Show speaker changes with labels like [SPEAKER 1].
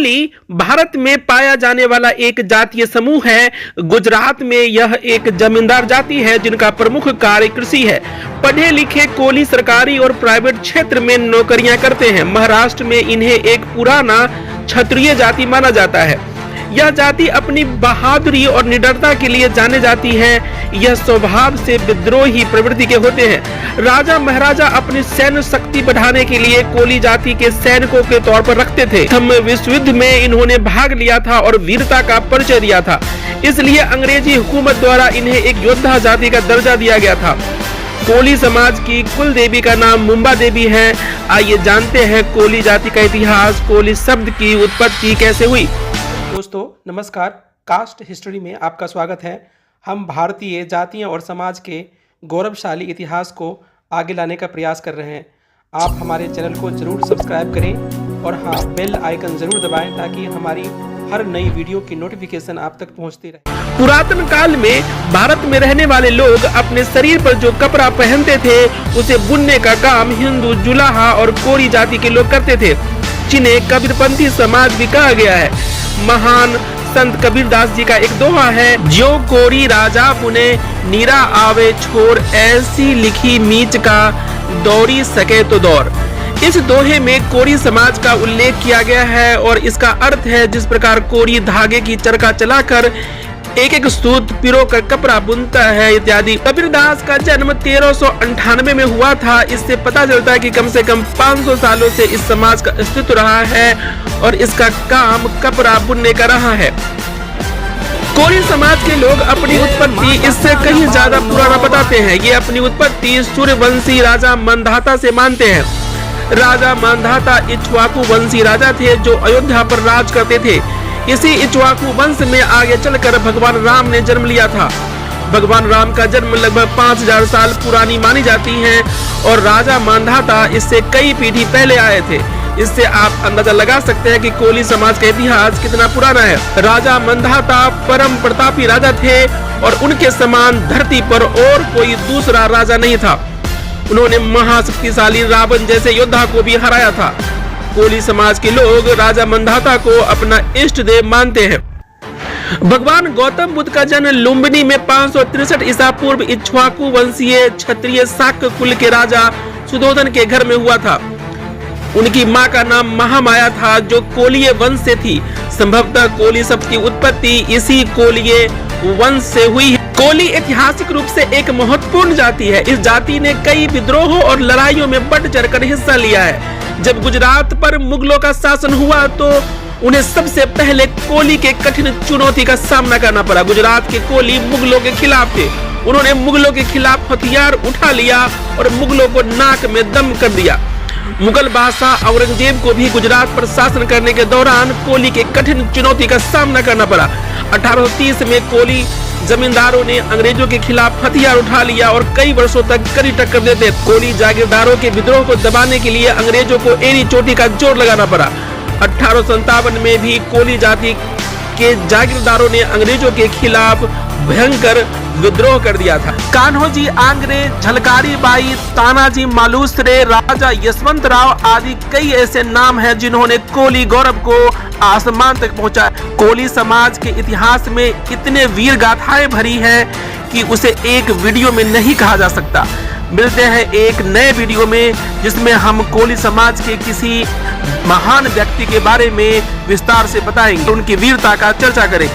[SPEAKER 1] कोली भारत में पाया जाने वाला एक जातीय समूह है। गुजरात में यह एक जमींदार जाति है जिनका प्रमुख कार्य कृषि है। पढ़े लिखे कोली सरकारी और प्राइवेट क्षेत्र में नौकरियां करते हैं। महाराष्ट्र में इन्हें एक पुराना क्षत्रिय जाति माना जाता है। यह जाति अपनी बहादुरी और निडरता के लिए जाने जाती है। यह स्वभाव से विद्रोही प्रवृत्ति के होते हैं। राजा महाराजा अपनी सैन्य शक्ति बढ़ाने के लिए कोली जाति के सैनिकों के तौर पर रखते थे। प्रथम विश्व युद्ध में इन्होंने भाग लिया था और वीरता का परिचय दिया था, इसलिए अंग्रेजी हुकूमत द्वारा इन्हें एक योद्धा जाति का दर्जा दिया गया था। कोली समाज की कुल देवी का नाम मुंबा देवी है। आइए जानते हैं कोली जाति का इतिहास। कोली शब्द की उत्पत्ति कैसे हुई।
[SPEAKER 2] दोस्तों नमस्कार, कास्ट हिस्ट्री में आपका स्वागत है। हम भारतीय जातियों और समाज के गौरवशाली इतिहास को आगे लाने का प्रयास कर रहे हैं। आप हमारे चैनल को जरूर सब्सक्राइब करें और हाँ, बेल आइकन जरूर दबाएं ताकि हमारी हर नई वीडियो की नोटिफिकेशन आप तक पहुंचती रहे।
[SPEAKER 1] पुरातन काल में भारत में रहने वाले लोग अपने शरीर पर जो कपड़ा पहनते थे उसे बुनने का काम हिंदू, जुलाहा और कोरी जाति के लोग करते थे, जिन्हें कबीरपंथी समाज भी कहा गया है। महान संत कबीरदास जी का एक दोहा है, जो कोरी राजा बुने नीरा आवे छोर, ऐसी लिखी मीच का दौड़ी सके तो दौर। इस दोहे में कोरी समाज का उल्लेख किया गया है और इसका अर्थ है जिस प्रकार कोरी धागे की चरखा चलाकर एक एक सूत पिरो कर कपड़ा बुनता है इत्यादि। कबीरदास का जन्म 1398 में हुआ था। इससे पता चलता है कि कम से कम 500 सालों से इस समाज का अस्तित्व रहा है और इसका काम कपड़ा बुनने का रहा है। कोली समाज के लोग अपनी उत्पत्ति इससे कहीं ज्यादा पुराना बताते हैं। ये अपनी उत्पत्ति सूर्यवंशी राजा मांधाता से मानते हैं। राजा मांधाता इक्ष्वाकु वंशी राजा थे जो अयोध्या पर राज करते थे। इसी इक्ष्वाकु वंश में आगे चलकर भगवान राम ने जन्म लिया था। भगवान राम का जन्म लगभग 5000 साल पुरानी मानी जाती है और राजा मांधाता इससे कई पीढ़ी पहले आए थे। इससे आप अंदाजा लगा सकते हैं कि कोली समाज का इतिहास कितना पुराना है। राजा मांधाता परम प्रतापी राजा थे और उनके समान धरती पर और कोई दूसरा राजा नहीं था। उन्होंने महाशक्तिशाली रावण जैसे योद्धा को भी हराया था। कोली समाज के लोग राजा मांधाता को अपना इष्ट देव मानते हैं। भगवान गौतम बुद्ध का जन्म लुम्बिनी में 563 ईसा पूर्व इक्ष्वाकु वंशीय क्षत्रिय शाक्य कुल के राजा सुधोधन के घर में हुआ था। उनकी मां का नाम महामाया था जो कोलीय वंश से थी। संभवतः कोली शब्द की उत्पत्ति इसी कोलीय वंश से हुई है। कोली ऐतिहासिक रूप से एक महत्वपूर्ण जाति है। इस जाति ने कई विद्रोहों और लड़ाइयों में बढ़ चढ़कर हिस्सा लिया है। जब गुजरात पर मुगलों का शासन हुआ तो उन्हें सबसे पहले कोली के कठिन चुनौती का सामना करना पड़ा। गुजरात के कोली मुगलों के खिलाफ थे। उन्होंने मुगलों के खिलाफ हथियार उठा लिया और मुगलों को नाक में दम कर दिया। मुगल बादशाह औरंगजेब को भी गुजरात पर शासन करने के दौरान कोली के कठिन चुनौती का सामना करना पड़ा। 1830 में कोली जमींदारों ने अंग्रेजों के खिलाफ हथियार उठा लिया और कई वर्षों तक कड़ी टक्कर देते। कोली जागीरदारों के विद्रोह को दबाने के लिए अंग्रेजों को एड़ी चोटी का जोर लगाना पड़ा। 1857 में भी कोली जाति के जागीरदारों ने अंग्रेजों के खिलाफ भयंकर विद्रोह कर दिया था। कान्होजी आंग्रे, झलकारी बाई, तानाजी मालुसरे, राजा यशवंत राव आदि कई ऐसे नाम हैं जिन्होंने कोली गौरव को आसमान तक पहुंचाया। कोली समाज के इतिहास में इतने वीर गाथाएं भरी हैं कि उसे एक वीडियो में नहीं कहा जा सकता। मिलते हैं एक नए वीडियो में जिसमें हम कोली समाज के किसी महान व्यक्ति के बारे में विस्तार से बताएंगे, उनकी वीरता का चर्चा करें।